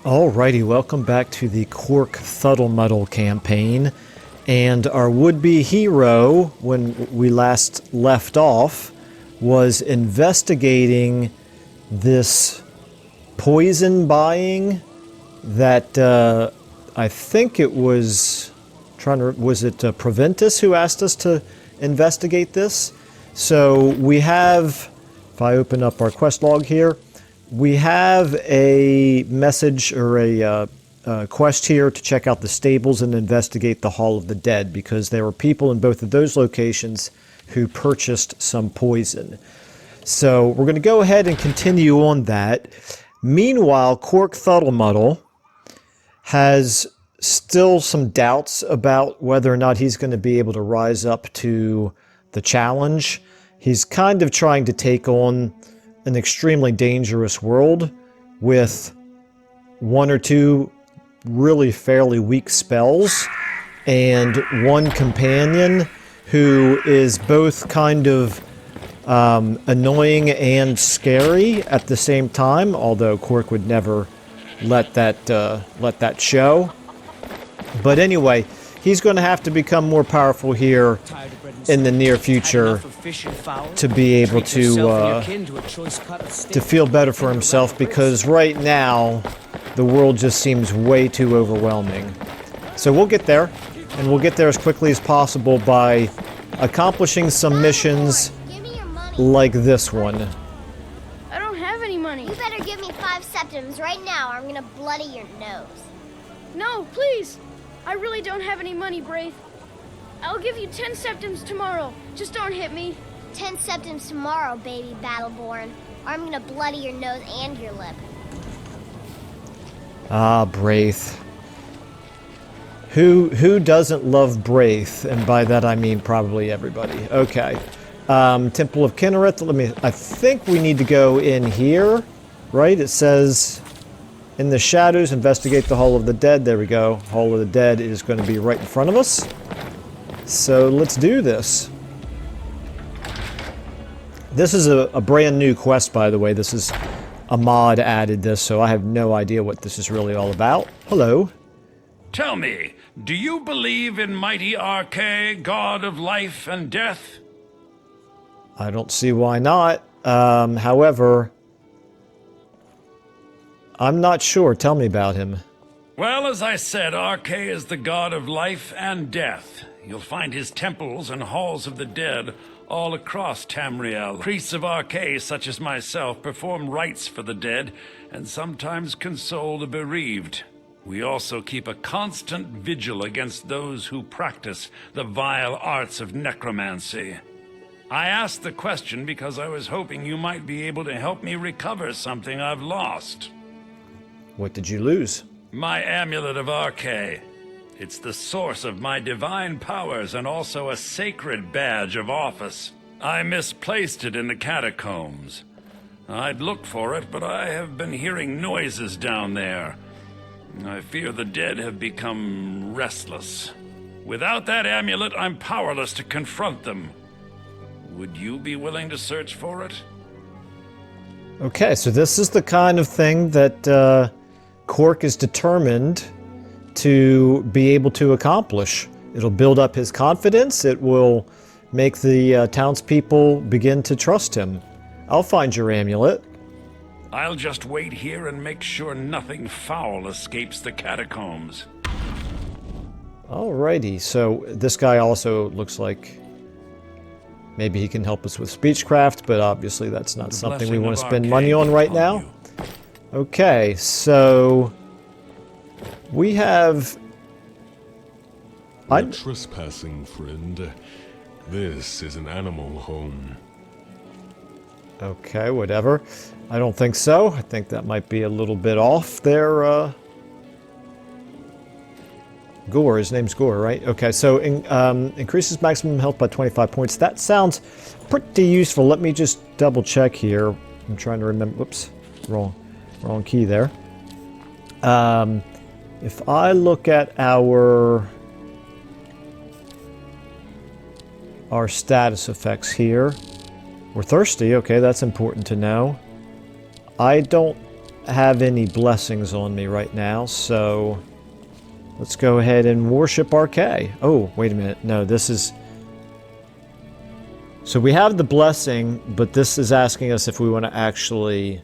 Alrighty, welcome back to the Qwark Thuddlemuddle campaign. And our would-be hero, when we last left off, was investigating this poison buying that I think it was was it Proventus who asked us to investigate this? So we have, if I open up our quest log here, we have a message or a quest here to check out the stables and investigate the Hall of the Dead, because there were people in both of those locations who purchased some poison. So we're going to go ahead and continue on that. Meanwhile, Qwark Thuddlemuddle has still some doubts about whether or not he's going to be able to rise up to the challenge. He's kind of trying to take on an extremely dangerous world with one or two really fairly weak spells and one companion who is both kind of annoying and scary at the same time, although Qwark would never let that show. But anyway, he's going to have to become more powerful here in the near future to be able to feel better for himself, because right now the world just seems way too overwhelming. So we'll get there, and we'll get there as quickly as possible by accomplishing some missions like this one. I don't have any money. You better give me 5 septims right now or I'm gonna bloody your nose. No, please. I really don't have any money, Braith. I'll give you 10 septims tomorrow. Just don't hit me. 10 septims tomorrow, baby Battleborn, or I'm gonna bloody your nose and your lip. Ah, Braith. Who doesn't love Braith? And by that I mean probably everybody. Okay. Temple of Kinnereth. I think we need to go in here, right? It says in the shadows, investigate the Hall of the Dead. There we go. Hall of the Dead is going to be right in front of us. So let's do this. This is a brand new quest, by the way. This is a mod added this, so I have no idea what this is really all about. Hello. Tell me, do you believe in mighty Arche, god of life and death? I don't see why not. However, I'm not sure. Tell me about him. Well, as I said, Arche is the god of life and death. You'll find his temples and halls of the dead all across Tamriel. Priests of Arche, such as myself, perform rites for the dead and sometimes console the bereaved. We also keep a constant vigil against those who practice the vile arts of necromancy. I asked the question because I was hoping you might be able to help me recover something I've lost. What did you lose? My amulet of Arche. It's the source of my divine powers and also a sacred badge of office. I misplaced it in the catacombs. I'd looked for it, but I have been hearing noises down there. I fear the dead have become restless. Without that amulet, I'm powerless to confront them. Would you be willing to search for it? Okay, so this is the kind of thing that Qwark is determined to be able to accomplish. It'll build up his confidence. It will make the townspeople begin to trust him. I'll find your amulet. I'll just wait here and make sure nothing foul escapes the catacombs. Alrighty, so this guy also looks like maybe he can help us with speechcraft, but obviously that's not something we want to spend money on right now. Okay, so we have... You're trespassing, friend. This is an animal home. Okay, whatever. I don't think so. I think that might be a little bit off there. Gore, his name's Gore, right? Okay, so increases maximum health by 25 points. That sounds pretty useful. Let me just double check here. I'm trying to remember. Whoops, wrong key there. If I look at our status effects here, we're thirsty. Okay, that's important to know. I don't have any blessings on me right now, so let's go ahead and worship RK. Oh, wait a minute. No, this is... So we have the blessing, but this is asking us if we want to actually...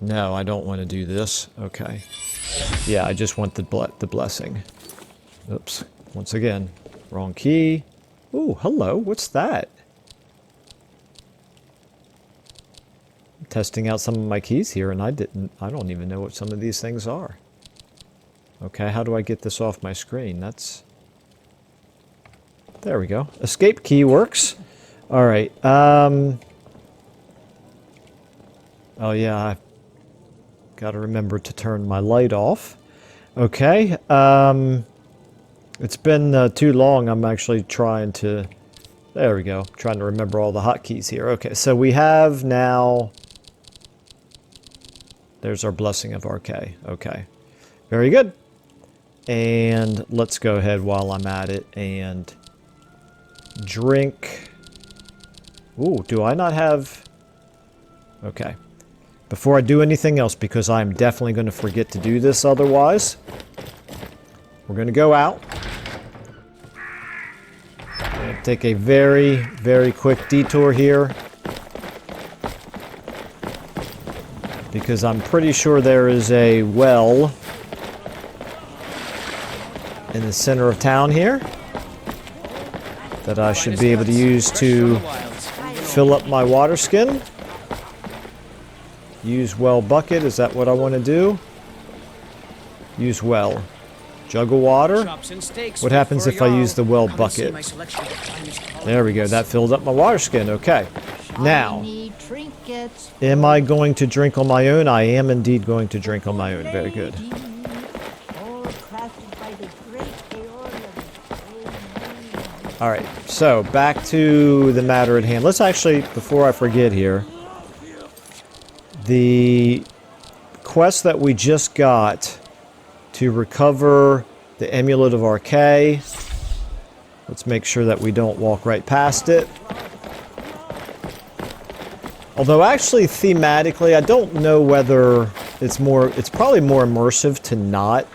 No, I don't want to do this. Okay. Yeah, I just want the blessing. Oops. Once again, wrong key. Ooh, hello. What's that? I'm testing out some of my keys here, and I don't even know what some of these things are. Okay, how do I get this off my screen? That's... There we go. Escape key works. Alright, oh yeah, I've got to remember to turn my light off. Okay, it's been too long. I'm actually trying to... There we go. Trying to remember all the hotkeys here. Okay, so we have now... There's our blessing of RK. Okay, very good. And let's go ahead while I'm at it and... drink. Ooh, do I not have... Okay. Before I do anything else, because I'm definitely going to forget to do this otherwise, we're going to go out. Going to take a very, very quick detour here. Because I'm pretty sure there is a well in the center of town here that I should be able to use to fill up my water skin. Use well bucket, is that what I want to do? Use well. Jug of water. What happens if I use the well bucket? There we go, that filled up my water skin, okay. Now, am I going to drink on my own? I am indeed going to drink on my own, very good. Alright, so back to the matter at hand. Let's actually, before I forget here, the quest that we just got to recover the Amulet of RK. Let's make sure that we don't walk right past it. Although actually thematically, I don't know whether it's probably more immersive to not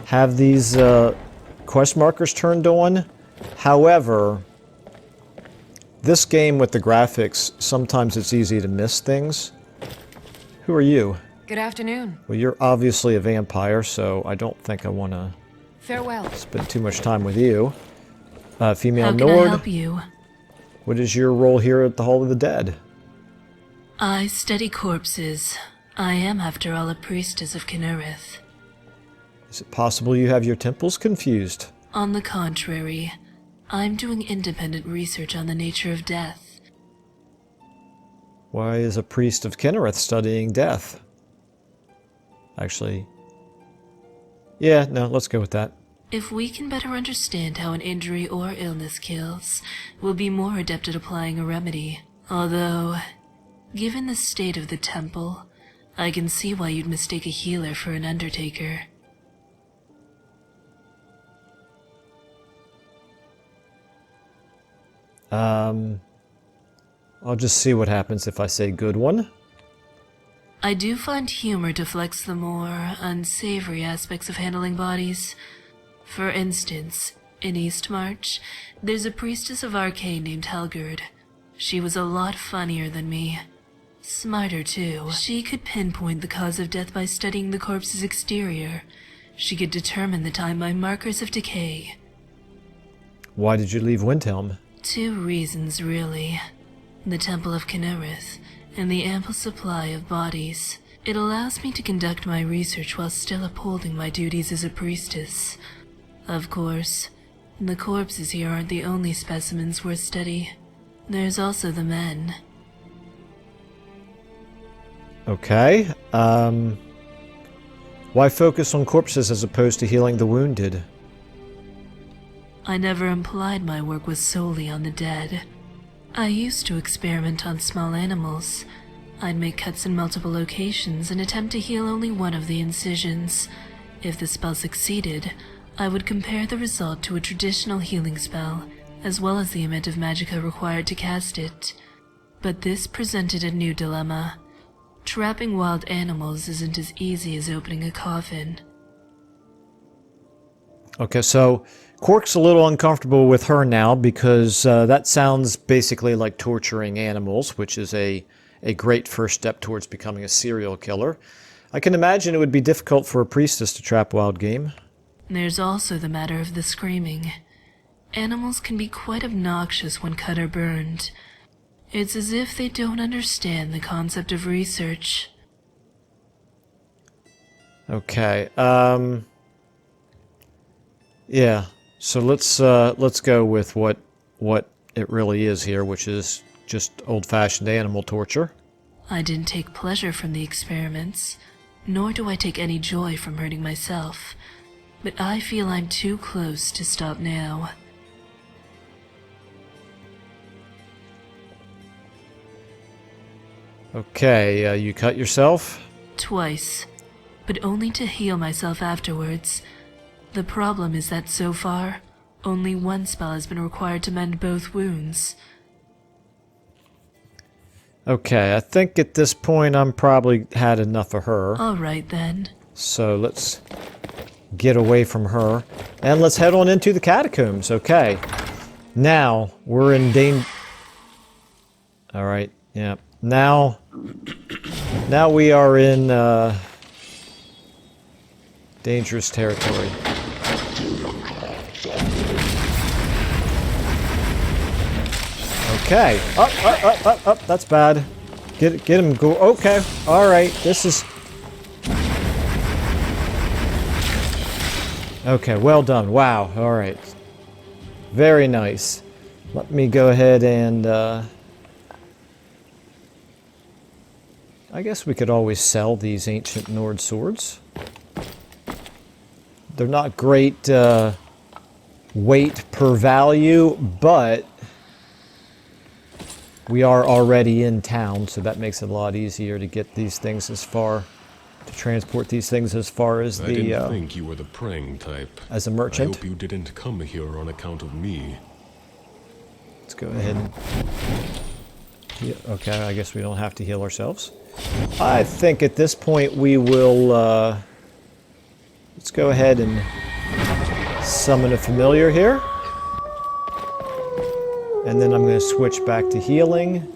have these quest markers turned on. However, this game with the graphics, sometimes it's easy to miss things. Who are you? Good afternoon. Well, you're obviously a vampire, so I don't think I want to Farewell. spend too much time with you. Female How can Nord. I help you? What is your role here at the Hall of the Dead? I study corpses. I am, after all, a priestess of Kinnereth. Is it possible you have your temples confused? On the contrary, I'm doing independent research on the nature of death. Why is a priest of Kinnereth studying death? Actually... Yeah, no, let's go with that. If we can better understand how an injury or illness kills, we'll be more adept at applying a remedy. Although, given the state of the temple, I can see why you'd mistake a healer for an undertaker. I'll just see what happens if I say good one. I do find humor deflects the more unsavory aspects of handling bodies. For instance, in Eastmarch, there's a priestess of Arcane named Helgerd. She was a lot funnier than me. Smarter, too. She could pinpoint the cause of death by studying the corpse's exterior. She could determine the time by markers of decay. Why did you leave Windhelm? 2 reasons, really. The Temple of Kinnereth, and the ample supply of bodies. It allows me to conduct my research while still upholding my duties as a priestess. Of course, the corpses here aren't the only specimens worth study. There's also the men. Okay, why focus on corpses as opposed to healing the wounded? I never implied my work was solely on the dead. I used to experiment on small animals. I'd make cuts in multiple locations and attempt to heal only one of the incisions. If the spell succeeded, I would compare the result to a traditional healing spell, as well as the amount of magicka required to cast it. But this presented a new dilemma. Trapping wild animals isn't as easy as opening a coffin. Okay, so Qwark's a little uncomfortable with her now because that sounds basically like torturing animals, which is a great first step towards becoming a serial killer. I can imagine it would be difficult for a priestess to trap wild game. There's also the matter of the screaming. Animals can be quite obnoxious when cut or burned. It's as if they don't understand the concept of research. Okay, yeah, so let's go with what it really is here, which is just old-fashioned animal torture. I didn't take pleasure from the experiments, nor do I take any joy from hurting myself, but I feel I'm too close to stop now. Okay, you cut yourself? Twice, but only to heal myself afterwards. The problem is that so far, only one spell has been required to mend both wounds. Okay, I think at this point I'm probably had enough of her. Alright then. So let's get away from her. And let's head on into the catacombs. Okay. Now, we're in danger. Alright, yeah. Now we are in dangerous territory. Okay. Up. That's bad. Get him. Go. Okay. All right. This is. Okay. Well done. Wow. All right. Very nice. Let me go ahead and. I guess we could always sell these ancient Nord swords. They're not great weight per value, but we are already in town, so that makes it a lot easier to get these things as far, to transport these things as far as the... I didn't think you were the praying type. As a merchant. I hope you didn't come here on account of me. Let's go ahead and... Okay, I guess we don't have to heal ourselves. I think at this point we will... let's go ahead and summon a familiar here. And then I'm going to switch back to healing.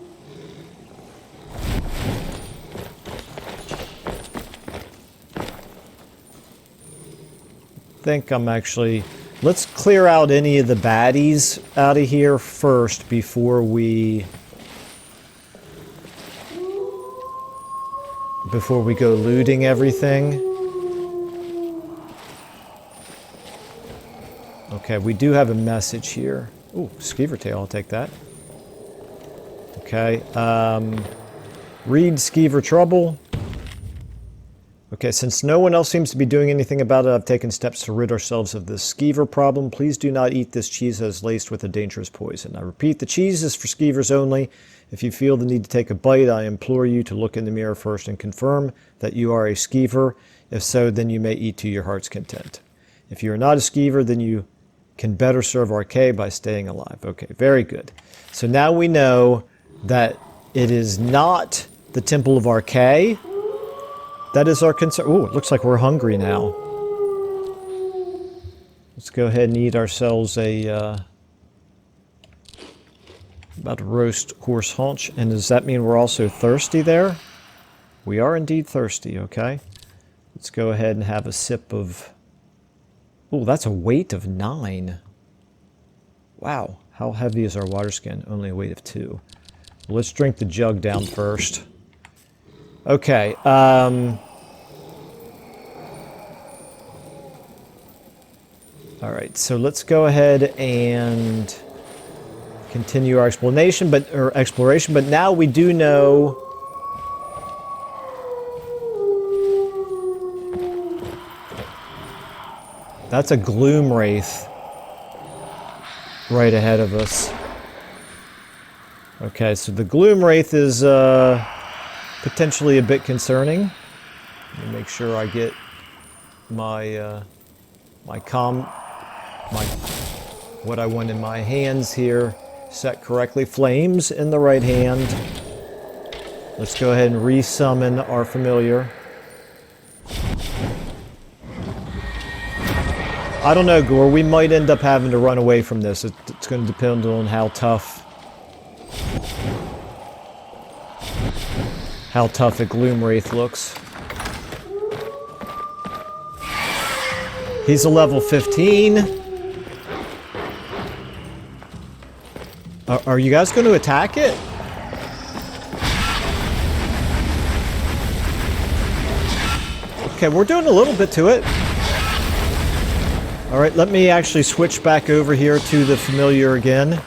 I think I'm actually... Let's clear out any of the baddies out of here first before we go looting everything. Okay, we do have a message here. Ooh, skeever tail, I'll take that. Okay, read skeever trouble. Okay, since no one else seems to be doing anything about it, I've taken steps to rid ourselves of this skeever problem. Please do not eat this cheese that is laced with a dangerous poison. I repeat, the cheese is for skeevers only. If you feel the need to take a bite, I implore you to look in the mirror first and confirm that you are a skeever. If so, then you may eat to your heart's content. If you are not a skeever, then you can better serve RK by staying alive. Okay, very good. So now we know that it is not the Temple of RK. That is our concern. Ooh, it looks like we're hungry now. Let's go ahead and eat ourselves a... about to roast horse haunch. And does that mean we're also thirsty there? We are indeed thirsty, okay. Let's go ahead and have a sip of... Oh, that's a weight of 9. Wow, how heavy is our water skin? Only a weight of 2. Let's drink the jug down first. Okay, alright, so let's go ahead and continue our exploration, but now we do know... That's a gloom wraith right ahead of us. Okay, so the gloom wraith is potentially a bit concerning. Let me make sure I get my what I want in my hands here set correctly. Flames in the right hand. Let's go ahead and resummon our familiar. I don't know, Gore. We might end up having to run away from this. It's going to depend on how tough a Gloom Wraith looks. He's a level 15. Are you guys going to attack it? Okay, we're doing a little bit to it. Alright, let me actually switch back over here to the familiar again.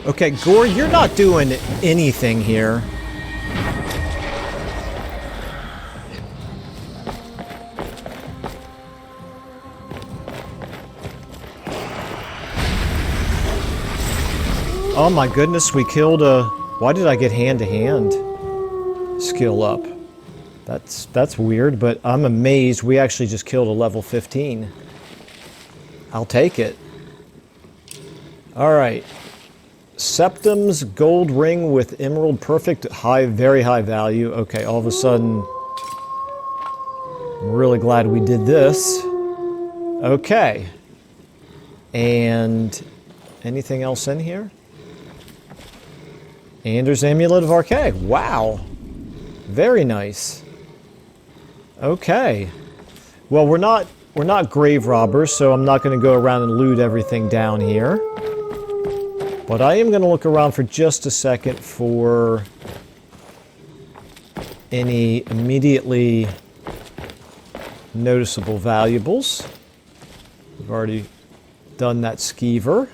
Okay, Gore, you're not doing anything here. Oh my goodness, we killed a... Why did I get hand-to-hand skill up? That's weird, but I'm amazed we actually just killed a level 15. I'll take it. Alright. Septums, gold ring with emerald, perfect, high, very high value. Okay, all of a sudden, I'm really glad we did this. Okay. And anything else in here? Anders Amulet of Arche. Wow. Very nice. Okay. Well, we're not grave robbers, so I'm not going to go around and loot everything down here. But I am going to look around for just a second for any immediately noticeable valuables. We've already done that skeever.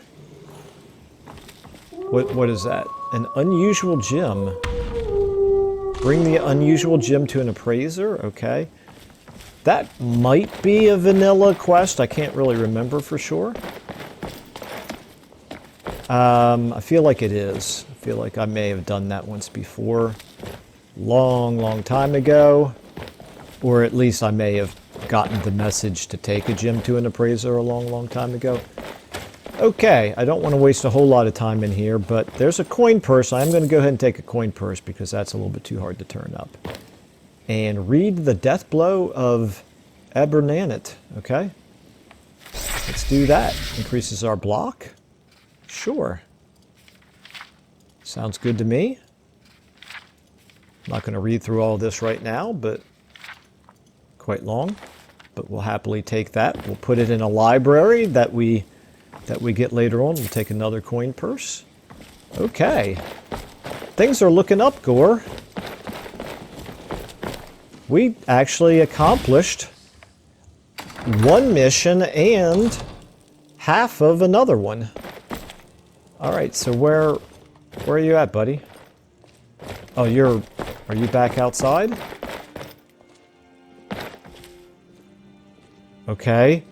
What is that? An unusual gem. Bring the unusual gem to an appraiser. Okay. That might be a vanilla quest. I can't really remember for sure. I feel like it is. I feel like I may have done that once before. Long time ago. Or at least I may have gotten the message to take a gem to an appraiser a long time ago. Okay, I don't want to waste a whole lot of time in here, but there's a coin purse. I'm going to go ahead and take a coin purse because that's a little bit too hard to turn up. And read the death blow of Ebernanet. Okay. Let's do that. Increases our block. Sure. Sounds good to me. I'm not going to read through all this right now, but quite long. But we'll happily take that. We'll put it in a library that we get later on. We'll take another coin purse. Okay. Things are looking up, Gore. We actually accomplished one mission and half of another one. Alright, so where are you at, buddy? Oh, are you back outside? Okay.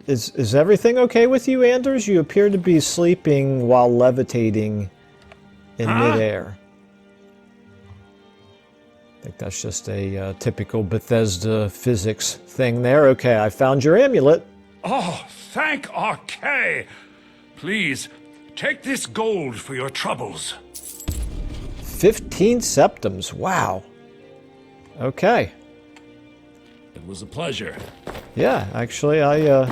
Is everything okay with you, Anders? You appear to be sleeping while levitating in midair. I think that's just a typical Bethesda physics thing there. Okay, I found your amulet. Oh, thank Arche! Please, take this gold for your troubles. 15 septums. Wow. Okay. It was a pleasure. Yeah, actually, I'm a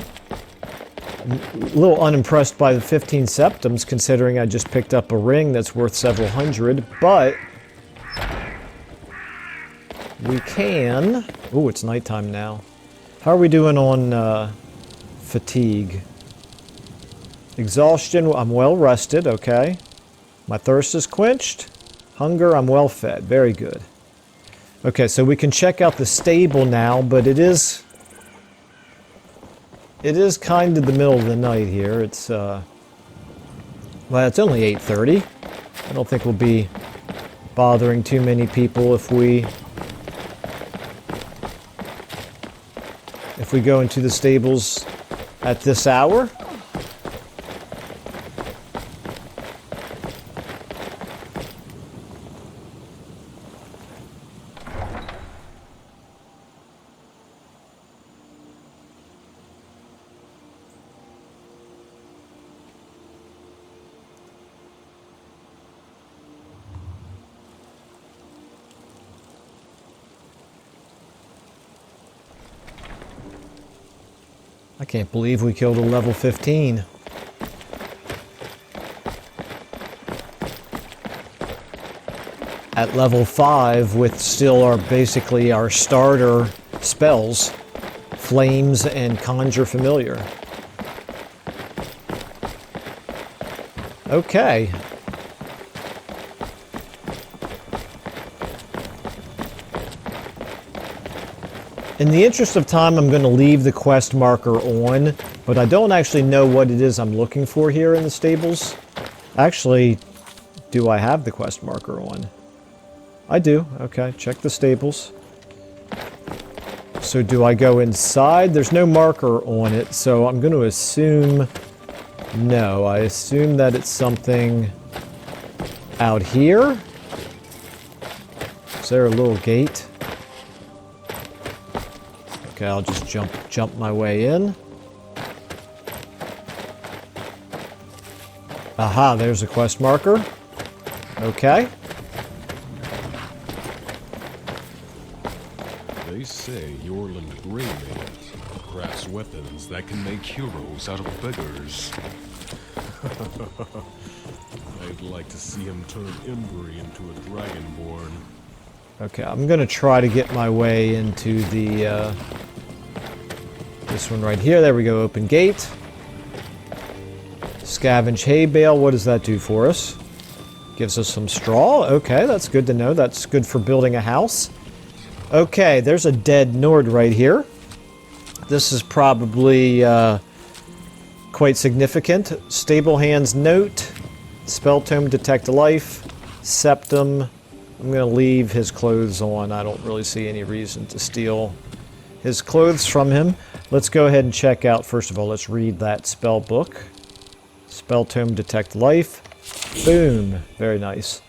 little unimpressed by the 15 septums, considering I just picked up a ring that's worth several hundred, but we can... Ooh, it's nighttime now. How are we doing on fatigue? Exhaustion, I'm well rested, okay. My thirst is quenched. Hunger, I'm well fed. Very good. Okay, so we can check out the stable now, but it is kind of the middle of the night here. It's well, it's only 8:30. I don't think we'll be bothering too many people if we go into the stables at this hour. Can't believe we killed a level 15. At level 5 with still basically our starter spells, Flames and Conjure Familiar. Okay. In the interest of time, I'm going to leave the quest marker on, but I don't actually know what it is I'm looking for here in the stables. Actually, do I have the quest marker on? I do. Okay, check the stables. So do I go inside? There's no marker on it, so I'm going to assume... No, I assume that it's something out here. Is there a little gate? Okay, I'll just jump my way in. Aha, there's a quest marker. Okay. They say Yorland Greymaid crafts weapons that can make heroes out of beggars. I'd like to see him turn Embry into a Dragonborn. Okay, I'm gonna try to get my way into the, this one right here. There we go, open gate. Scavenge hay bale, what does that do for us? Gives us some straw. Okay, that's good to know. That's good for building a house. Okay, there's a dead Nord right here. This is probably quite significant. Stable Hand's Note, Spell Tome Detect Life, Septum. I'm going to leave his clothes on. I don't really see any reason to steal his clothes from him. Let's go ahead and check out, first of all, let's read that spell book. Spell Tome Detect Life. Boom. Very nice.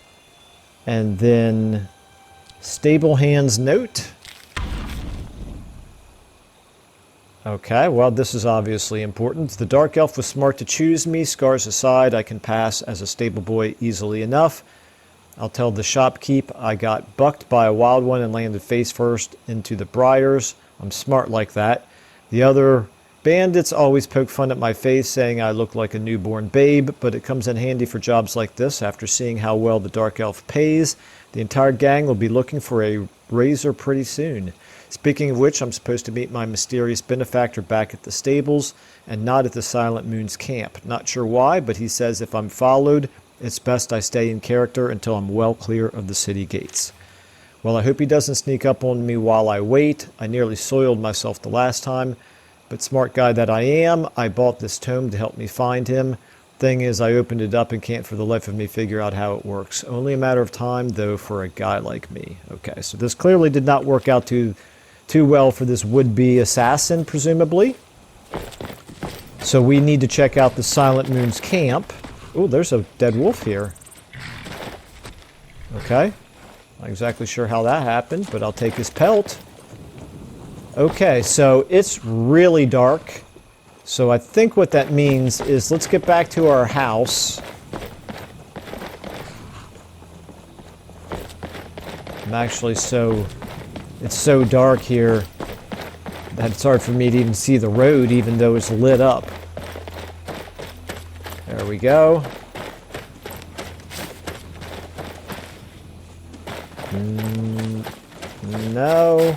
And then Stable Hand's Note. Okay, well, this is obviously important. The Dark Elf was smart to choose me. Scars aside, I can pass as a stable boy easily enough. I'll tell the shopkeep I got bucked by a wild one and landed face first into the briars. I'm smart like that. The other bandits always poke fun at my face, saying I look like a newborn babe, but it comes in handy for jobs like this. After seeing how well the Dark Elf pays, the entire gang will be looking for a razor pretty soon. Speaking of which, I'm supposed to meet my mysterious benefactor back at the stables and not at the Silent Moon's camp. Not sure why, but he says if I'm followed, it's best I stay in character until I'm well clear of the city gates. Well, I hope he doesn't sneak up on me while I wait. I nearly soiled myself the last time, but smart guy that I am, I bought this tome to help me find him. Thing is, I opened it up and can't for the life of me figure out how it works. Only a matter of time, though, for a guy like me. Okay, so this clearly did not work out too well for this would-be assassin, presumably. So we need to check out the Silent Moon's camp. Oh, there's a dead wolf here. Okay. Not exactly sure how that happened, but I'll take his pelt. Okay, so it's really dark. So I think what that means is let's get back to our house. I'm actually it's so dark here that it's hard for me to even see the road, even though it's lit up. There we go. No.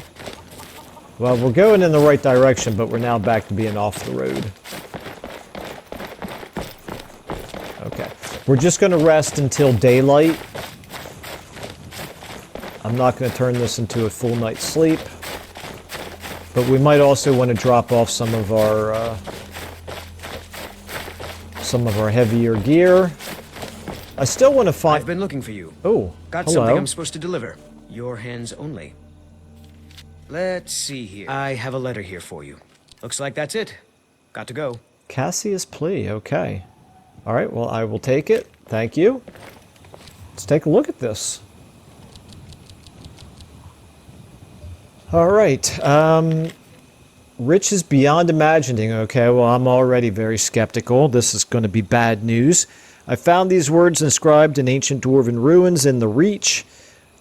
Well, we're going in the right direction, but we're now back to being off the road. Okay. We're just going to rest until daylight. I'm not going to turn this into a full night's sleep. But we might also want to drop off some of our heavier gear. I still want to find... I've been looking for you. Oh, got hello. something I'm supposed to deliver. Your hands only. Let's see here. I have a letter here for you. Looks like that's it. Got to go. Cassius plea, okay. Alright, well, I will take it. Thank you. Let's take a look at this. Alright, riches beyond imagining. Okay, well, I'm already very skeptical. This is going to be bad news. I found these words inscribed in ancient dwarven ruins in the Reach.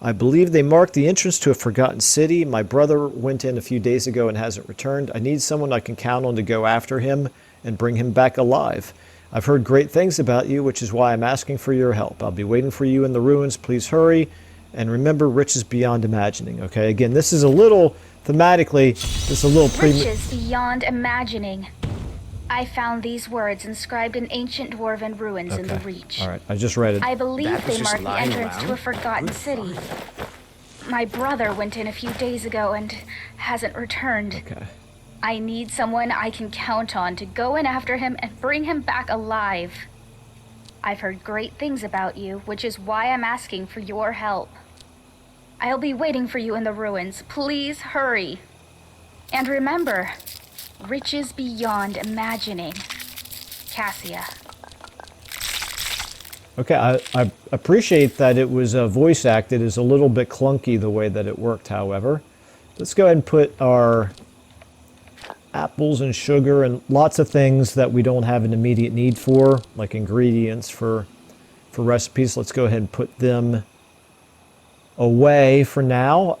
I believe they marked the entrance to a forgotten city. My brother went in a few days ago and hasn't returned. I need someone I can count on to go after him and bring him back alive. I've heard great things about you, which is why I'm asking for your help. I'll be waiting for you in the ruins. Please hurry. And remember, riches beyond imagining. Okay, again, this is a little, thematically, this is a little Riches beyond imagining. I found these words inscribed in ancient dwarven ruins in the Reach. All right, I just read it. I believe That was they just mark the lying entrance to a around? forgotten city. My brother went in a few days ago and hasn't returned. Okay. I need someone I can count on to go in after him and bring him back alive. I've heard great things about you, which is why I'm asking for your help. I'll be waiting for you in the ruins. Please hurry. And remember, riches beyond imagining. Cassia. Okay, I appreciate that it was voice acted. It's a little bit clunky the way that it worked, however. Let's go ahead and put our apples and sugar and lots of things that we don't have an immediate need for, like ingredients for recipes. Let's go ahead and put them away for now.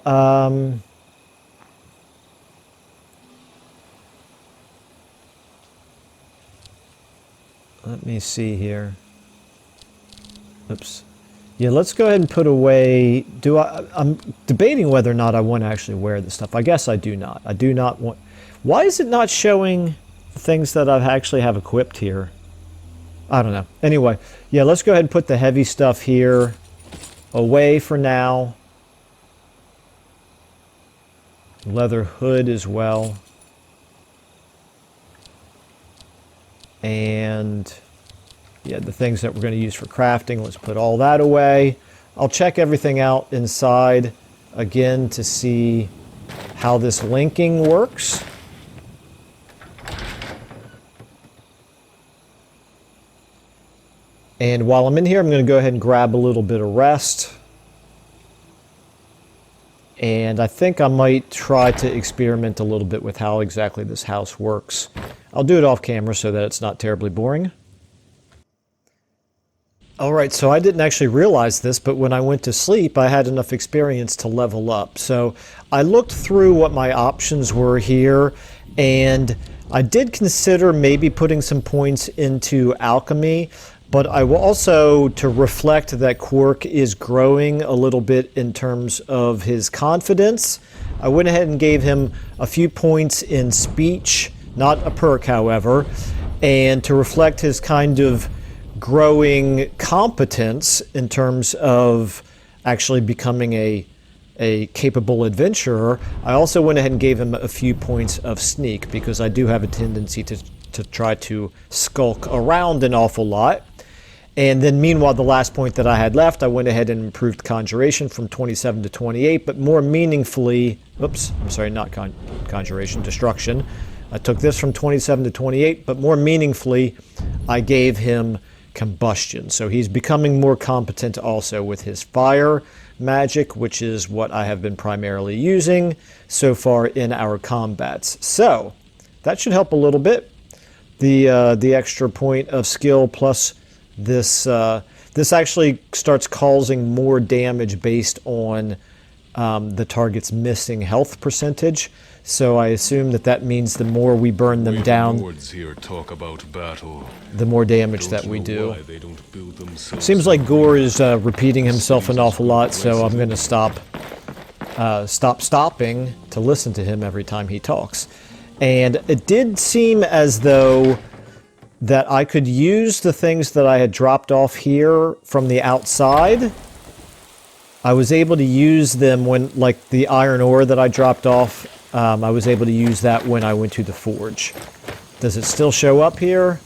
Let me see here. Oops. Yeah, let's go ahead and put away. I'm debating whether or not I want to actually wear this stuff. I guess I do not. I do not want. Why is it not showing things that I actually have equipped here? I don't know. Anyway, yeah, let's go ahead and put the heavy stuff here away for now. Leather hood as well. And yeah, the things that we're going to use for crafting, let's put all that away. I'll check everything out inside again to see how this linking works. And while I'm in here, I'm going to go ahead and grab a little bit of rest. And I think I might try to experiment a little bit with how exactly this house works. I'll do it off camera so that it's not terribly boring. Alright, so I didn't actually realize this, but when I went to sleep, I had enough experience to level up. So I looked through what my options were here, and I did consider maybe putting some points into alchemy, but I will also, to reflect that Qwark is growing a little bit in terms of his confidence, I went ahead and gave him a few points in speech, not a perk, however, and to reflect his kind of growing competence in terms of actually becoming a capable adventurer, I also went ahead and gave him a few points of sneak, because I do have a tendency to try to skulk around an awful lot. And then meanwhile, the last point that I had left, I went ahead and improved conjuration from 27 to 28, but more meaningfully, oops, I'm sorry, not conjuration, destruction. I took this from 27 to 28, but more meaningfully, I gave him combustion. So he's becoming more competent also with his fire magic, which is what I have been primarily using so far in our combats. So that should help a little bit. The extra point of skill plus this this actually starts causing more damage based on the target's missing health percentage. So I assume that means the more we burn them down, Lords here talk about battle. the more damage that we do. Seems like Gore is repeating himself an awful lot, so I'm going to stopping to listen to him every time he talks. And it did seem as though that I could use the things that I had dropped off here from the outside. I was able to use them when, like the iron ore that I dropped off, I was able to use that when I went to the forge. Does it still show up here?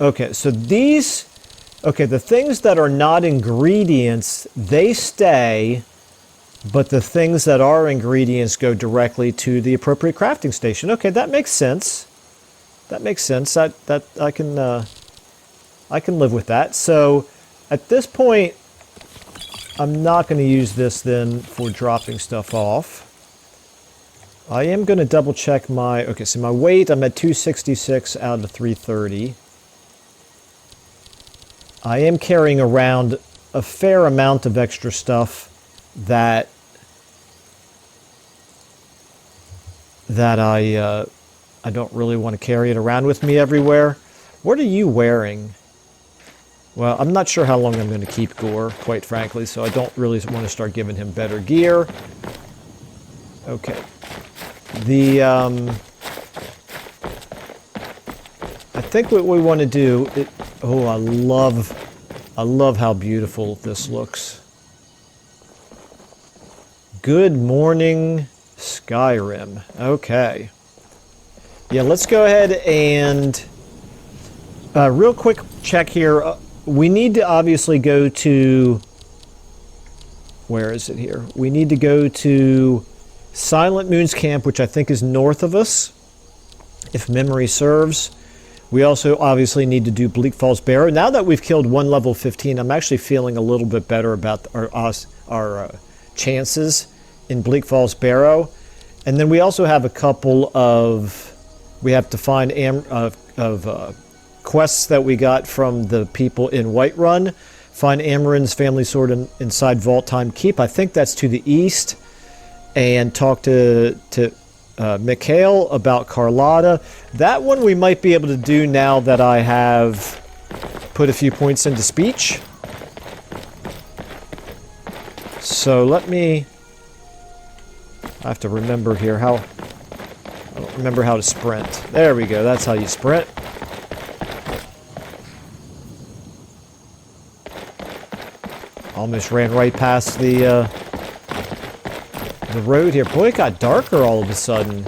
Okay, so these, the things that are not ingredients, they stay, but the things that are ingredients go directly to the appropriate crafting station. Okay, that makes sense. That makes sense. I can live with that. So at this point, I'm not going to use this then for dropping stuff off. I am going to double check my, so my weight, I'm at 266 out of 330. I am carrying around a fair amount of extra stuff that I don't really want to carry it around with me everywhere. What are you wearing? Well, I'm not sure how long I'm going to keep Gore, quite frankly, so I don't really want to start giving him better gear. Okay. I think what we want to do... oh, I love how beautiful this looks. Good morning, Skyrim. Okay. Yeah, let's go ahead and... real quick check here. We need to obviously go to... Where is it here? We need to go to Silent Moon's camp, which I think is north of us, if memory serves. We also obviously need to do Bleak Falls Barrow. Now that we've killed one level 15, I'm actually feeling a little bit better about our chances in Bleak Falls Barrow. And then we also have a couple of... We have to find quests that we got from the people in Whiterun. Find Amarin's family sword inside Vault Time Keep. I think that's to the east. And talk to Mikhail about Carlotta. That one we might be able to do now that I have put a few points into speech. So let me... I have to remember here how... I don't remember how to sprint. There we go, that's how you sprint. Almost ran right past the road here. Boy, it got darker all of a sudden.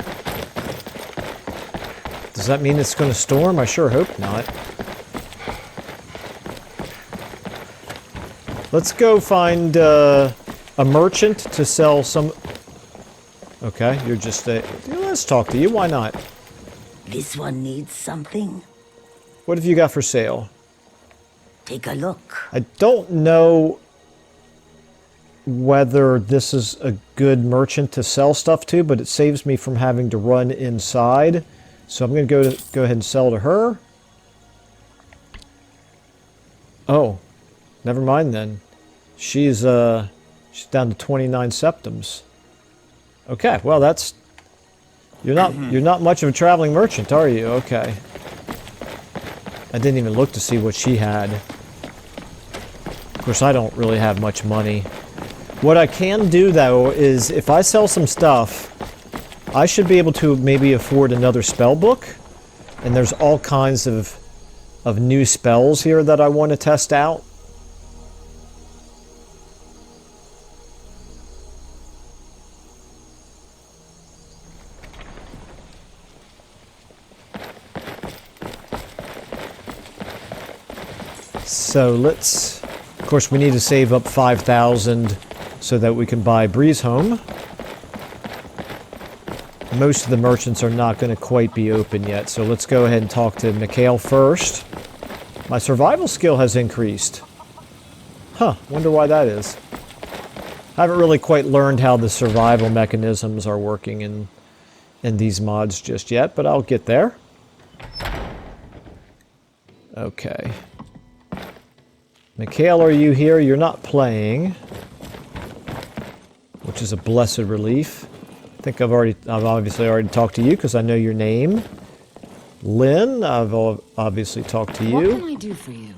Does that mean it's going to storm? I sure hope not. Let's go find a merchant to sell some... Okay, you're just a... Let's talk to you. Why not? This one needs something. What have you got for sale? Take a look. I don't know whether this is a good merchant to sell stuff to, but it saves me from having to run inside. So I'm going to go ahead and sell to her. Oh, never mind then. She's down to 29 septims. Okay, well that's... You're not much of a traveling merchant, are you? Okay. I didn't even look to see what she had. Of course, I don't really have much money. What I can do, though, is if I sell some stuff, I should be able to maybe afford another spell book. And there's all kinds of new spells here that I want to test out. So let's... Of course, we need to save up 5,000 so that we can buy Breeze Home. Most of the merchants are not going to quite be open yet, so let's go ahead and talk to Mikhail first. My survival skill has increased. Huh, wonder why that is. I haven't really quite learned how the survival mechanisms are working in these mods just yet, but I'll get there. Okay. Mikhail, are you here? You're not playing, which is a blessed relief. I think I've obviously already talked to you because I know your name. Lynn, I've obviously talked to you. What can I do for you?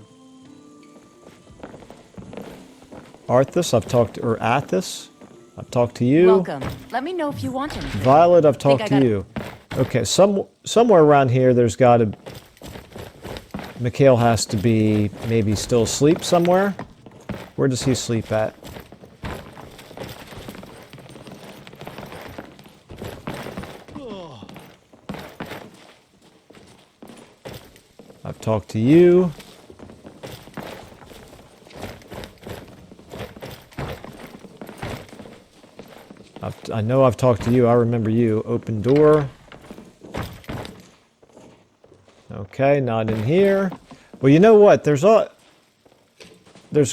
Arthas, I've talked to, or Athos, I've talked to you. Welcome. Let me know if you want anything. Violet, I've talked to you. Okay, somewhere around here there's got to... Mikhail has to be maybe still asleep somewhere. Where does he sleep at? I've talked to you. I know I've talked to you. I remember you. Open door. Okay, not in here. Well, you know what? There's a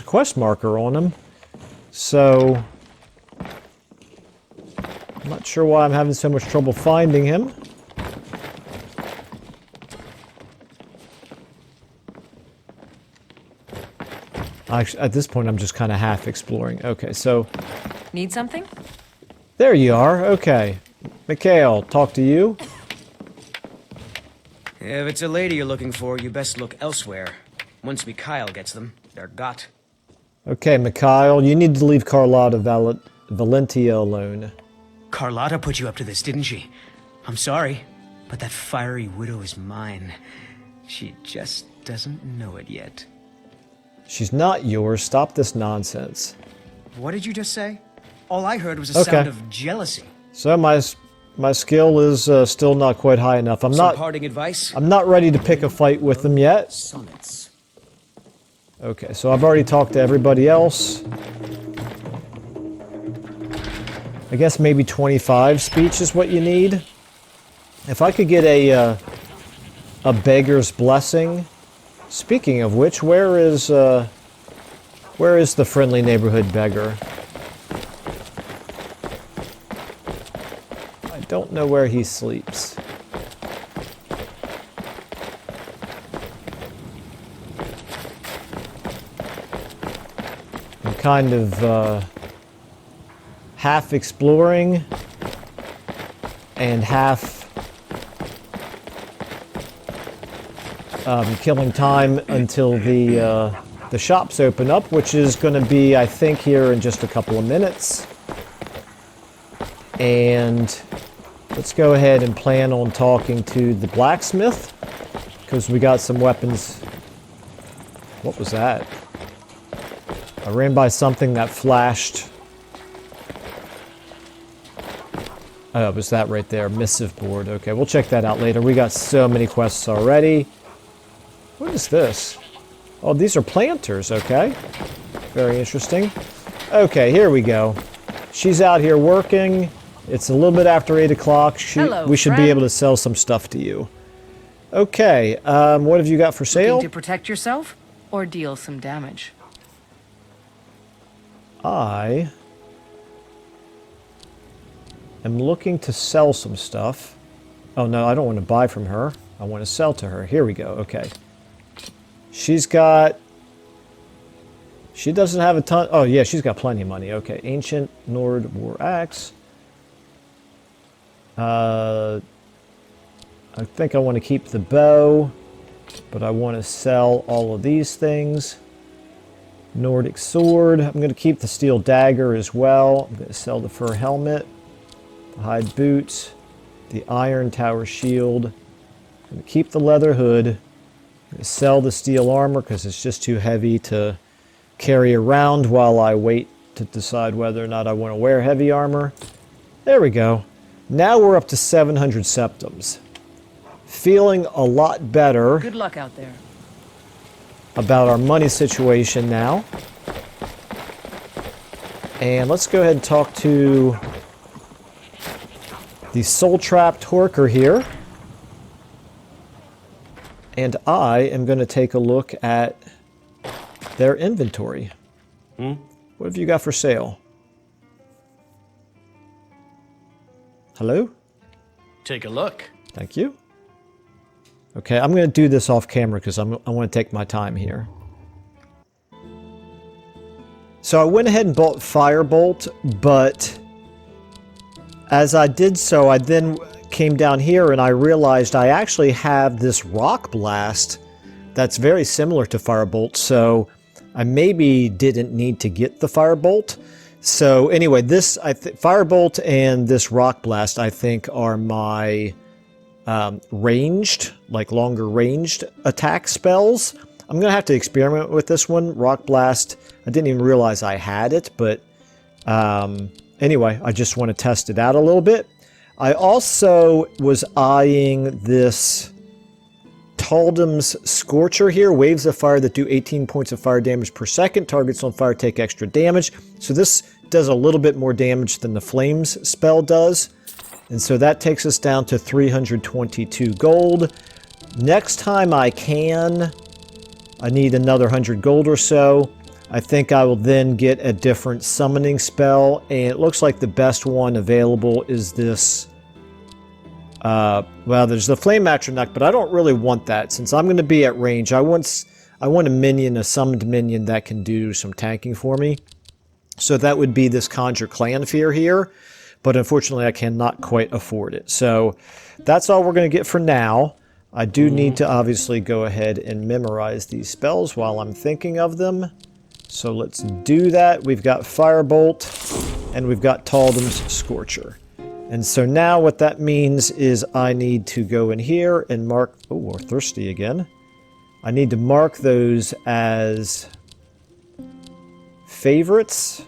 quest marker on him. So I'm not sure why I'm having so much trouble finding him. Actually, at this point, I'm just kind of half exploring. Okay, so Need something? there you are. Okay. Mikhail, talk to you. If it's a lady you're looking for, you best look elsewhere. Once Mikhail gets them, they're got. Okay, Mikhail, you need to leave Carlotta Valentia alone. Carlotta put you up to this, didn't she? I'm sorry, but that fiery widow is mine. She just doesn't know it yet. She's not yours. Stop this nonsense. What did you just say? All I heard was a sound of jealousy. So my skill is still not quite high enough. Some parting advice? I'm not ready to pick a fight with them yet. Sonnets. Okay, so I've already talked to everybody else. I guess maybe 25 speech is what you need. If I could get a beggar's blessing. Speaking of which, where is the friendly neighborhood beggar? I don't know where he sleeps. I'm kind of half exploring and half killing time until the shops open up, which is going to be, I think, here in just a couple of minutes. And let's go ahead and plan on talking to the blacksmith, because we got some weapons. What was that? I ran by something that flashed. Oh, it was that right there, missive board. Okay, we'll check that out later. We got so many quests already. What is this? Oh, these are planters, okay. Very interesting. Okay, here we go. She's out here working. It's a little bit after 8 o'clock. We should be able to sell some stuff to you. Okay, what have you got for sale? Looking to protect yourself or deal some damage? I am looking to sell some stuff. Oh no, I don't want to buy from her. I want to sell to her. Here we go. Okay. She doesn't have a ton. Oh yeah, she's got plenty of money. Okay. Ancient Nord War Axe. I think I want to keep the bow, but I want to sell all of these things. Nordic sword. I'm going to keep the steel dagger as well. I'm going to sell the fur helmet, the hide boots, the iron tower shield. I'm going to keep the leather hood. I'm going to sell the steel armor because it's just too heavy to carry around while I wait to decide whether or not I want to wear heavy armor. There we go. Now we're up to 700 septums. Feeling a lot better. Good luck out there. About our money situation now. And let's go ahead and talk to the soul-trapped Horker here. And I am going to take a look at their inventory. What have you got for sale? Hello? Take a look. Thank you. Okay, I'm going to do this off camera because I want to take my time here. So I went ahead and bought Firebolt, but as I did so, I then came down here and I realized I actually have this Rock Blast that's very similar to Firebolt, so I maybe didn't need to get the Firebolt. So anyway, this Firebolt and this Rock Blast, I think, are my ranged, like longer ranged attack spells. I'm going to have to experiment with this one. Rock Blast, I didn't even realize I had it, but anyway, I just want to test it out a little bit. I also was eyeing this Taldum's Scorcher here. Waves of fire that do 18 points of fire damage per second. Targets on fire take extra damage. So this does a little bit more damage than the Flames spell does. And so that takes us down to 322 gold. Next time I need another 100 gold or so. I think I will then get a different summoning spell. And it looks like the best one available is this. Well, there's the Flame Atronach, but I don't really want that since I'm going to be at range. I want I want a minion, a summoned minion that can do some tanking for me. So that would be this Conjure Clanfear here, but unfortunately I cannot quite afford it. So that's all we're going to get for now. I do need to obviously go ahead and memorize these spells while I'm thinking of them. So let's do that. We've got Firebolt, and we've got Taldom's Scorcher. And so now what that means is I need to go in here and mark... Oh, we're thirsty again. I need to mark those as favorites.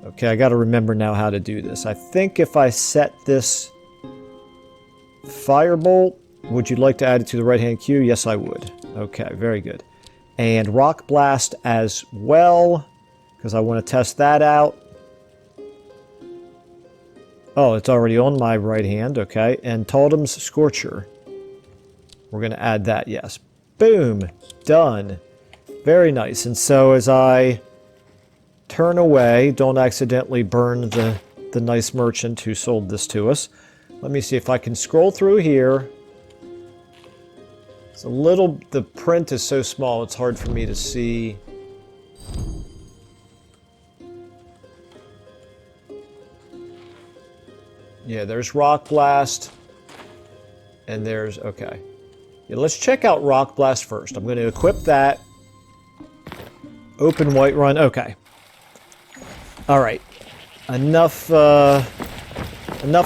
Okay, I got to remember now how to do this. I think if I set this Firebolt, would you like to add it to the right-hand queue? Yes, I would. Okay, very good. And Rock Blast as well, because I want to test that out. Oh, it's already on my right hand, okay. And Taldom's Scorcher. We're going to add that, yes. Boom! Done. Very nice. And so as I turn away, don't accidentally burn the nice merchant who sold this to us. Let me see if I can scroll through here. It's a little... The print is so small, it's hard for me to see. Yeah, there's Rock Blast. And there's... Okay. Yeah, let's check out Rock Blast first. I'm going to equip that. Open Whiterun. Okay. Alright. Enough of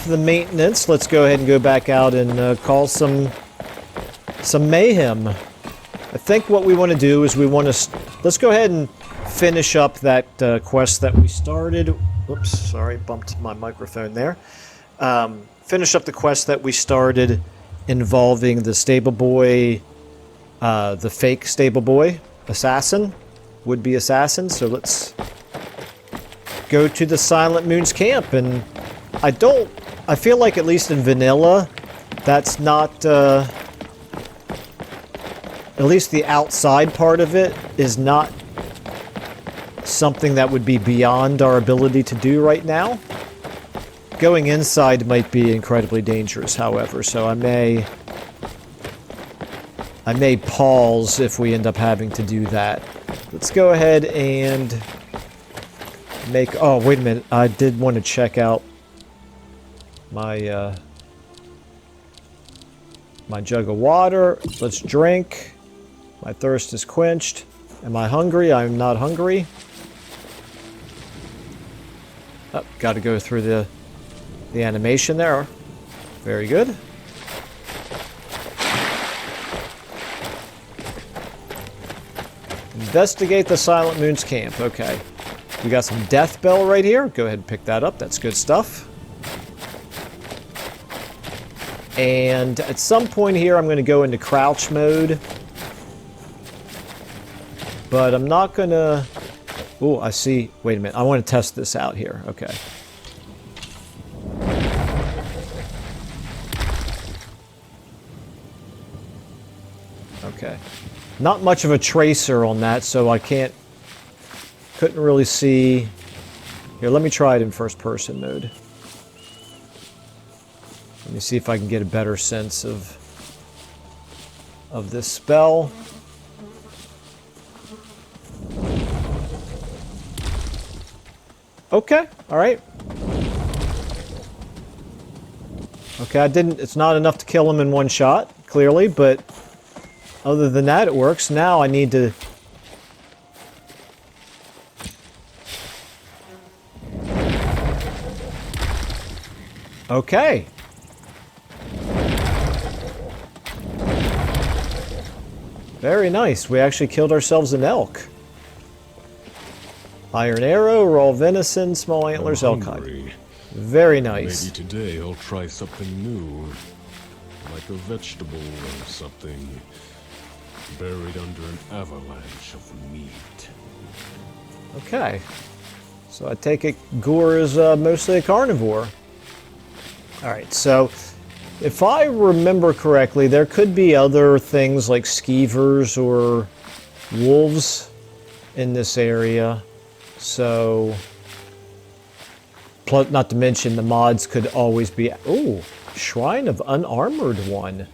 the maintenance. Let's go ahead and go back out and cause some mayhem. I think what we want to do is we want to... Let's go ahead and finish up that quest that we started. Oops, sorry, bumped my microphone there. Finish up the quest that we started involving the stable boy, the fake stable boy assassin, would-be assassin. So let's go to the Silent Moon's camp. And I feel like at least in vanilla, that's not, at least the outside part of it is not something that would be beyond our ability to do right now. Going inside might be incredibly dangerous, however, so I may pause if we end up having to do that. Let's go ahead and make... Oh, wait a minute. I did want to check out my my jug of water. Let's drink. My thirst is quenched. Am I hungry? I'm not hungry. Oh, got to go through the animation there. Very good. Investigate the Silent Moon's camp. Okay. We got some Death Bell right here. Go ahead and pick that up. That's good stuff. And at some point here, I'm going to go into crouch mode. But I'm not going to... Oh, I see. Wait a minute. I want to test this out here. Okay. Okay. Not much of a tracer on that, so I couldn't really see. Here, let me try it in first person mode. Let me see if I can get a better sense of this spell. Okay, alright. Okay, it's not enough to kill him in one shot, clearly, but other than that, it works. Now I need to... Okay. Very nice. We actually killed ourselves an elk. Iron arrow, raw venison, small antlers, elk hide. Very nice. Maybe today I'll try something new. Like a vegetable or something. Buried under an avalanche of meat. Okay. So I take it Gore is mostly a carnivore. Alright, so if I remember correctly, there could be other things like skeevers or wolves in this area. So, not to mention the mods could always be... Ooh, Shrine of Unarmored One.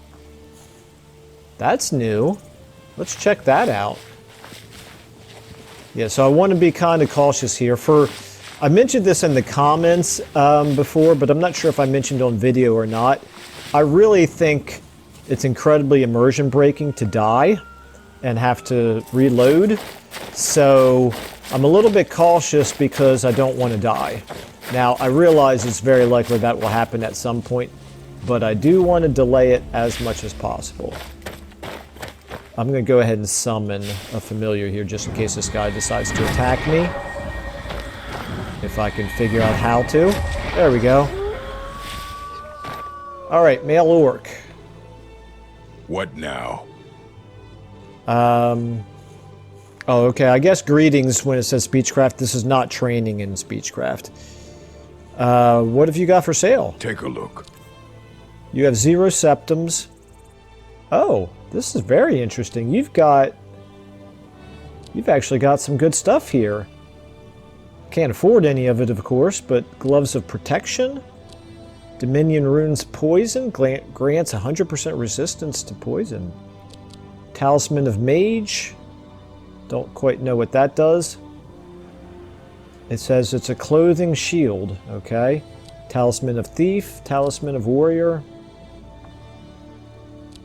That's new. let's check that out. Yeah, so I want to be kind of cautious here. I mentioned this in the comments before, but I'm not sure if I mentioned on video or not. I really think it's incredibly immersion breaking to die and have to reload. So I'm a little bit cautious because I don't want to die. Now, I realize it's very likely that will happen at some point, but I do want to delay it as much as possible. I'm going to go ahead and summon a familiar here just in case this guy decides to attack me. If I can figure out how to. There we go. Alright, male orc. What now? Oh, okay. I guess greetings when it says speechcraft. This is not training in speechcraft. What have you got for sale? Take a look. You have 0 septums. Oh, this is very interesting. You've actually got some good stuff here. Can't afford any of it, of course, but gloves of protection. Dominion runes poison. Grants 100% resistance to poison. Talisman of mage. Don't quite know what that does. It says it's a clothing shield. Okay. Talisman of thief. Talisman of warrior.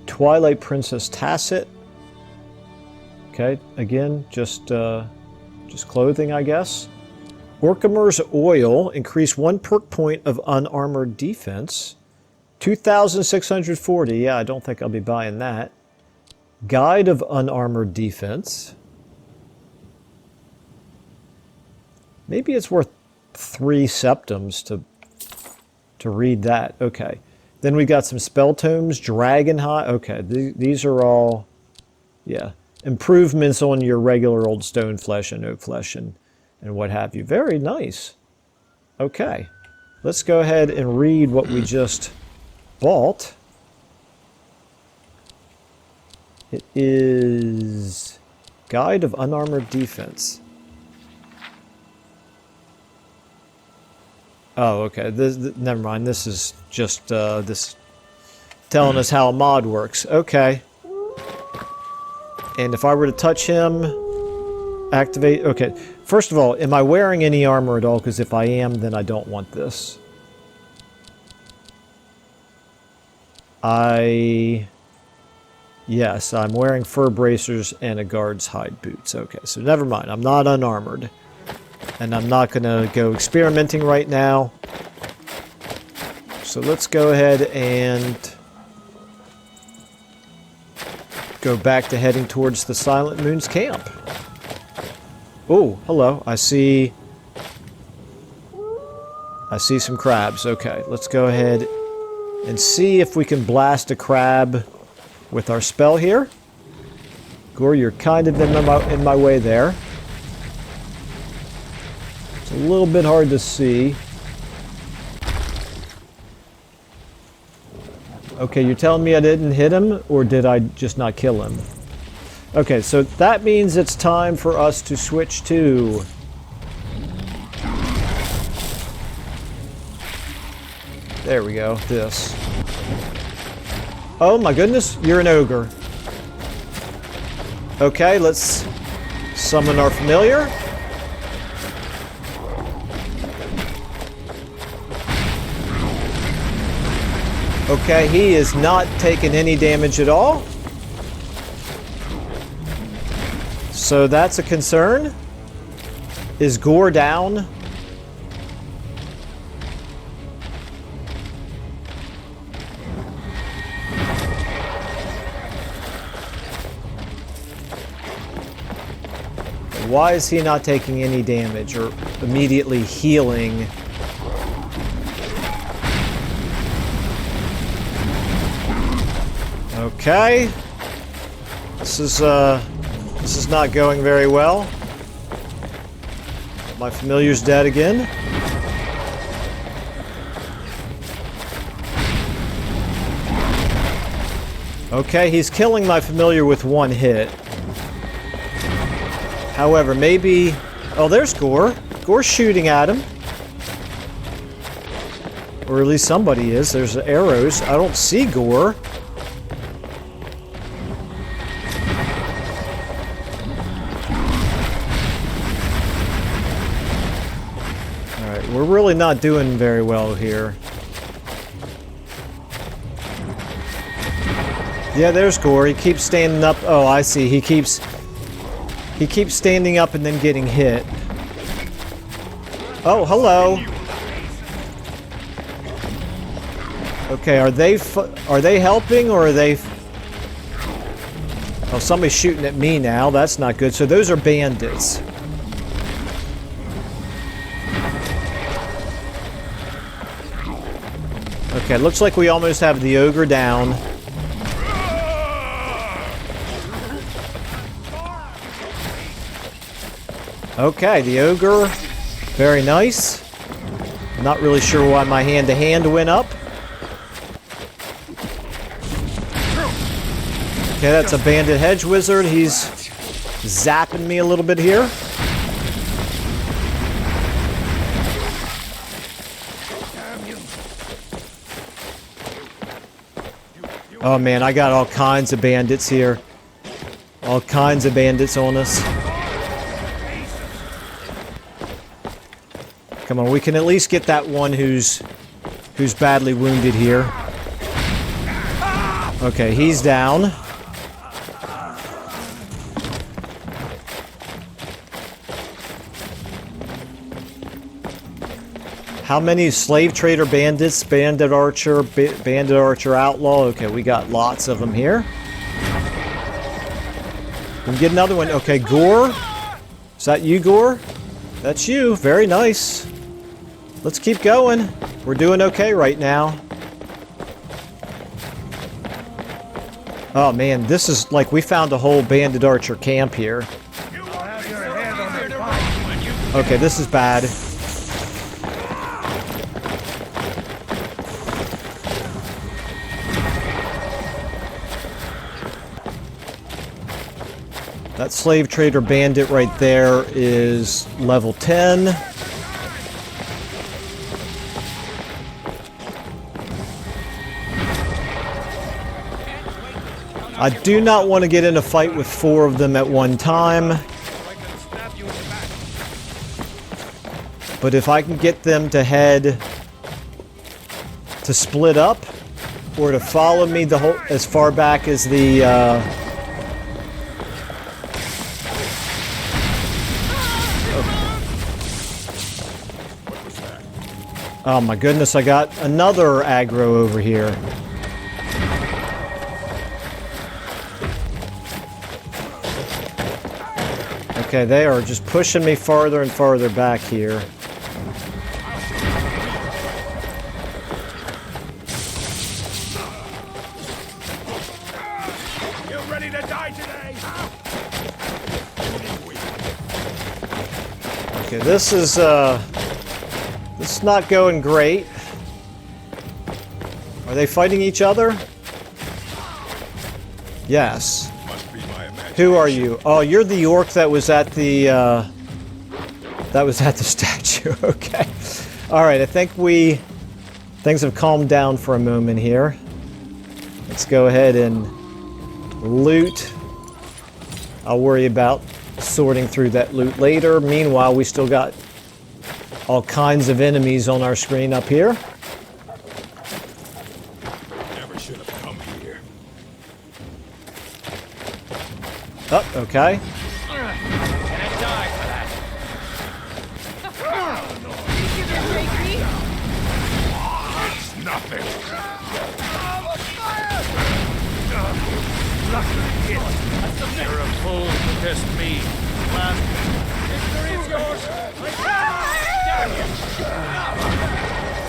Twilight Princess Tacit. Okay, again, just clothing, I guess. Orcimer's Oil, increase 1 perk point of unarmored defense. 2,640, yeah, I don't think I'll be buying that. Guide of unarmored defense. Maybe it's worth 3 septums to read that. Okay. Then we got some spell tomes, Dragon High. Okay, these are all, yeah, improvements on your regular old stone flesh and oak flesh and what have you. Very nice. Okay, let's go ahead and read what we just bought. It is Guide of Unarmored Defense. Oh, okay. Never mind. This is just this telling us how a mod works. Okay. And if I were to touch him, activate. Okay. First of all, am I wearing any armor at all? Because if I am, then I don't want this. Yes, I'm wearing fur bracers and a guard's hide boots. Okay, so never mind. I'm not unarmored. And I'm not going to go experimenting right now. So let's go ahead and go back to heading towards the Silent Moon's camp. Oh, hello. I see some crabs. Okay, let's go ahead and see if we can blast a crab with our spell here. Gore, you're kind of in my way there. It's a little bit hard to see. Okay, you're telling me I didn't hit him, or did I just not kill him? Okay, so that means it's time for us to switch to... There we go, this. Oh my goodness, you're an ogre. Okay, let's summon our familiar. Okay, he is not taking any damage at all. So that's a concern. Is Gore down? Why is he not taking any damage or immediately healing? Okay. This is not going very well. My familiar's dead again. Okay, he's killing my familiar with one hit. However, maybe... Oh, there's Gore. Gore's shooting at him. Or at least somebody is. There's arrows. I don't see Gore. We're really not doing very well here. Yeah, there's Gore. He keeps standing up. Oh, I see. He keeps standing up and then getting hit. Oh, hello. Okay, are they helping or are they? Oh, somebody's shooting at me now. That's not good. So those are bandits. Okay, looks like we almost have the ogre down. Okay, the ogre. Very nice. Not really sure why my hand-to-hand went up. Okay, that's a bandit hedge wizard. He's zapping me a little bit here. Oh man, I got all kinds of bandits here. All kinds of bandits on us. Come on, we can at least get that one who's badly wounded here. Okay, he's down. How many slave trader bandits, bandit archer outlaw? Okay, we got lots of them here. We can get another one. Okay, Gore. Is that you, Gore? That's you. Very nice. Let's keep going. We're doing okay right now. Oh man, this is like we found a whole bandit archer camp here. Okay, this is bad. That slave trader bandit right there is level 10. I do not want to get in a fight with 4 of them at one time. But if I can get them to head to split up or to follow me the whole as far back as the Oh my goodness, I got another aggro over here. Okay, they are just pushing me farther and farther back here. You ready to die today? Okay, this is not going great. Are they fighting each other? Yes. Who are you? Oh, you're the orc that was at the statue. Okay. All right. I think things have calmed down for a moment here. Let's go ahead and loot. I'll worry about sorting through that loot later. Meanwhile, we still got all kinds of enemies on our screen up here. Never should have come here. Oh, okay. It's nothing. You're a fool to test me. Victory is yours.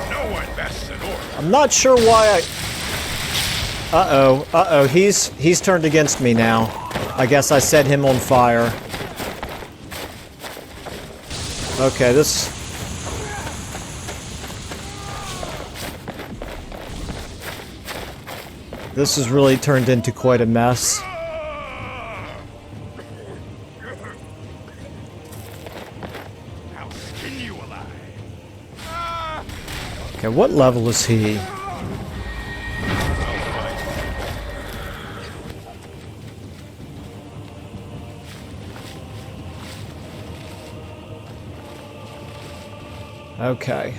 No one bests an orc. I'm not sure why I... Uh-oh. He's turned against me now. I guess I set him on fire. Okay, this has really turned into quite a mess. Okay, what level is he? Okay.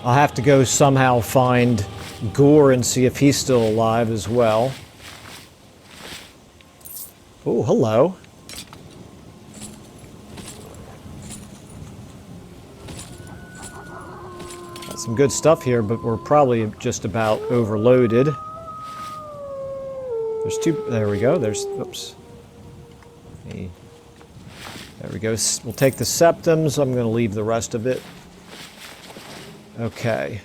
I'll have to go somehow find Gore and see if he's still alive as well. Oh, hello. Got some good stuff here, but we're probably just about overloaded. There's two. There we go. There's. Oops. There we go. We'll take the septums. I'm going to leave the rest of it. Okay.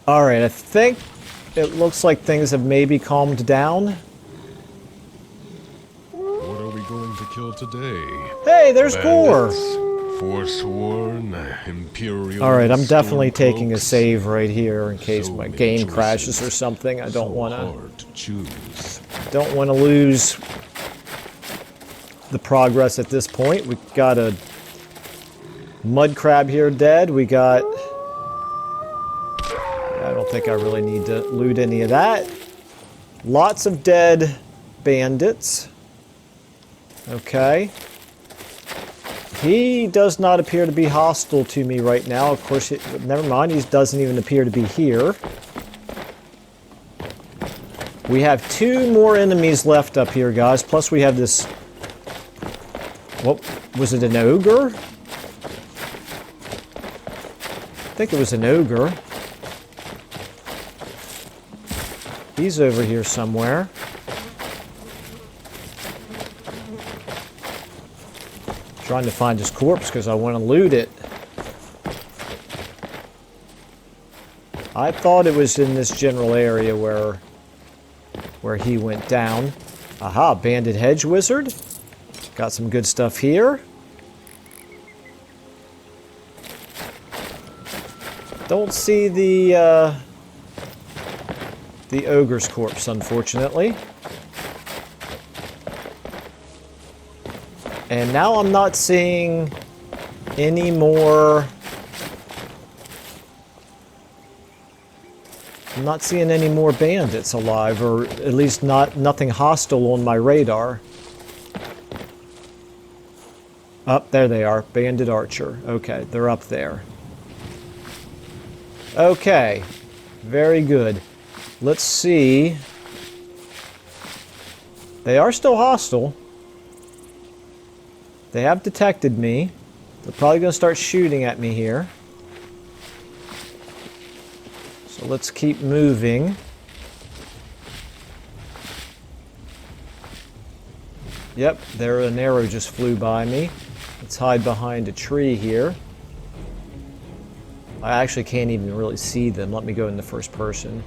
Alright, I think it looks like things have maybe calmed down. What are we going to kill today? Hey, there's Gore! Forsworn, Imperial. Alright, I'm definitely taking a save right here in case my game crashes or something. I don't want to lose the progress at this point. We got a mud crab here dead. We got... I don't think I really need to loot any of that. Lots of dead bandits. Okay. He does not appear to be hostile to me right now. Of course, never mind. He doesn't even appear to be here. We have 2 more enemies left up here, guys. Plus we have this... What? Was it an ogre? I think it was an ogre. He's over here somewhere. Trying to find his corpse because I want to loot it. I thought it was in this general area where he went down. Aha, banded hedge wizard. Got some good stuff here. Don't see the ogre's corpse, unfortunately. And now I'm not seeing any more... I'm not seeing any more bandits alive, or at least nothing hostile on my radar. Up there they are, bandit archer. Okay, they're up there. Okay, very good. Let's see. They are still hostile. They have detected me. They're probably going to start shooting at me here. So let's keep moving. Yep, there an arrow just flew by me. Let's hide behind a tree here. I actually can't even really see them. Let me go in the first person.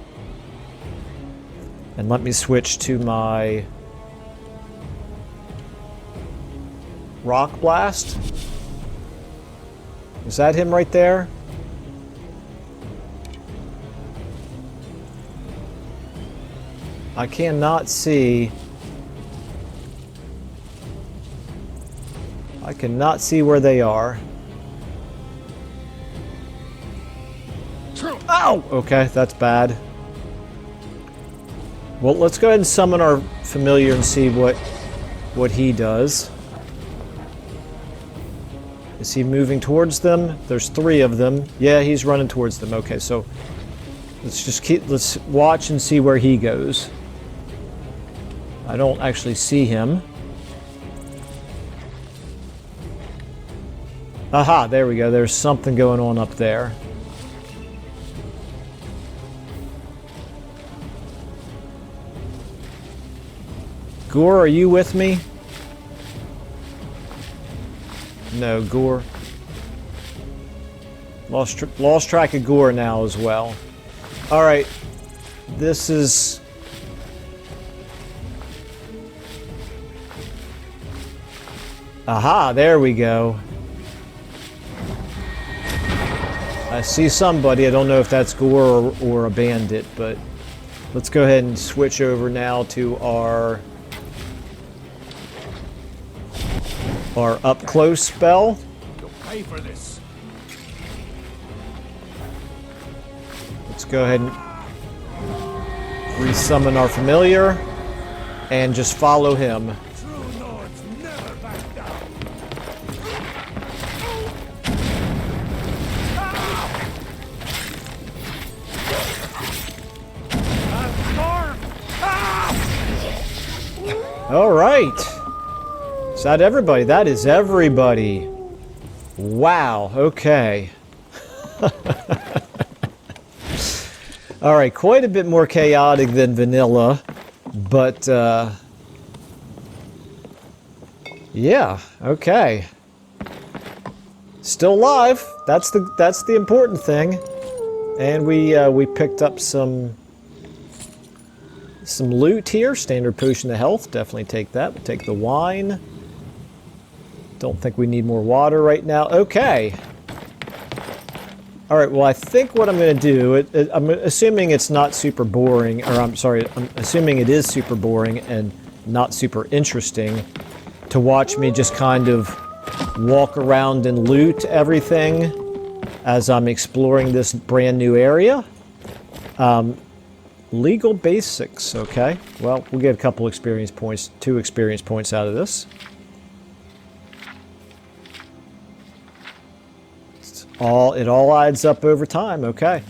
And let me switch to my rock blast. Is that him right there? I cannot see. I cannot see where they are. Ow! Okay, that's bad. Well, let's go ahead and summon our familiar and see what he does. Is he moving towards them? There's 3 of them. Yeah, he's running towards them. Okay, so let's watch and see where he goes. I don't actually see him. Aha, there we go. There's something going on up there. Gore, are you with me? No, Gore. Lost track of Gore now as well. Alright. This is... Aha, there we go. I see somebody. I don't know if that's Gore or a bandit, but let's go ahead and switch over now to our up-close spell. You'll pay for this. Let's go ahead and resummon our familiar and just follow him. All right. Is that everybody? That is everybody. Wow. Okay. All right. Quite a bit more chaotic than vanilla, but yeah. Okay. Still alive. That's the important thing. And we picked up some loot here. Standard potion of health. Definitely take that. We'll take the wine. Don't think we need more water right now. Okay. All right. Well, I think what I'm going to do. I'm assuming it's not super boring, or I'm sorry. I'm assuming it is super boring and not super interesting to watch me just kind of walk around and loot everything as I'm exploring this brand new area. Legal basics, okay. Well, we'll get a couple experience points, 2 experience points out of this. It all adds up over time, okay.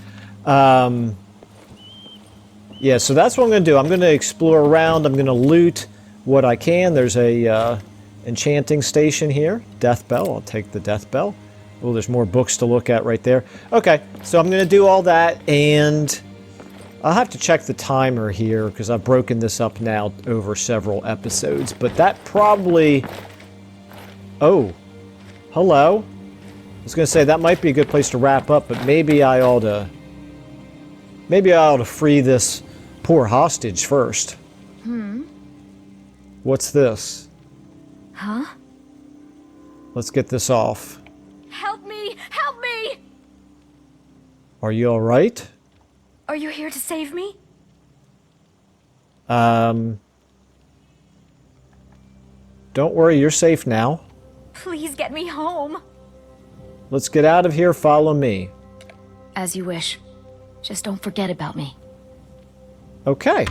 Yeah, so that's what I'm going to do. I'm going to explore around. I'm going to loot what I can. There's a enchanting station here. Death bell. I'll take the death bell. Oh, there's more books to look at right there. Okay, so I'm going to do all that, and I'll have to check the timer here because I've broken this up now over several episodes. But that probably... Oh, hello. I was going to say that might be a good place to wrap up, but maybe I ought to free this poor hostage first. What's this? Huh? Let's get this off. Help me! Help me! Are you all right? Are you here to save me? Don't worry, you're safe now. Please get me home. Let's get out of here. Follow me. As you wish. Just don't forget about me. Okay.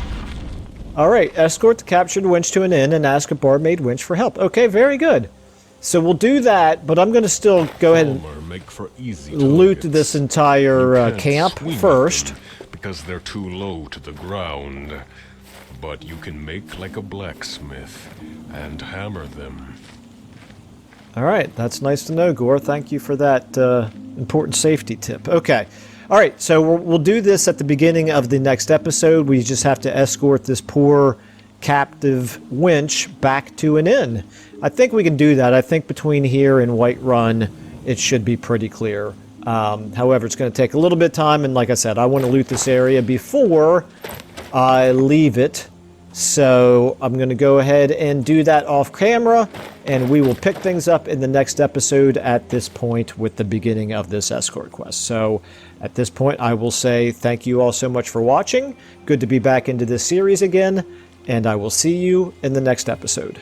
All right. Escort the captured winch to an inn and ask a barmaid winch for help. Okay, very good. So we'll do that, but I'm going to still go ahead and loot this entire camp first. Because they're too low to the ground. But you can make like a blacksmith and hammer them. All right, that's nice to know, Gore. Thank you for that important safety tip. Okay. All right, so we'll do this at the beginning of the next episode. We just have to escort this poor captive winch back to an inn. I think we can do that. I think between here and Whiterun, it should be pretty clear. However, it's going to take a little bit of time, and like I said, I want to loot this area before I leave it. So I'm going to go ahead and do that off camera, and we will pick things up in the next episode at this point with the beginning of this escort quest. So at this point, I will say thank you all so much for watching. Good to be back into this series again, and I will see you in the next episode.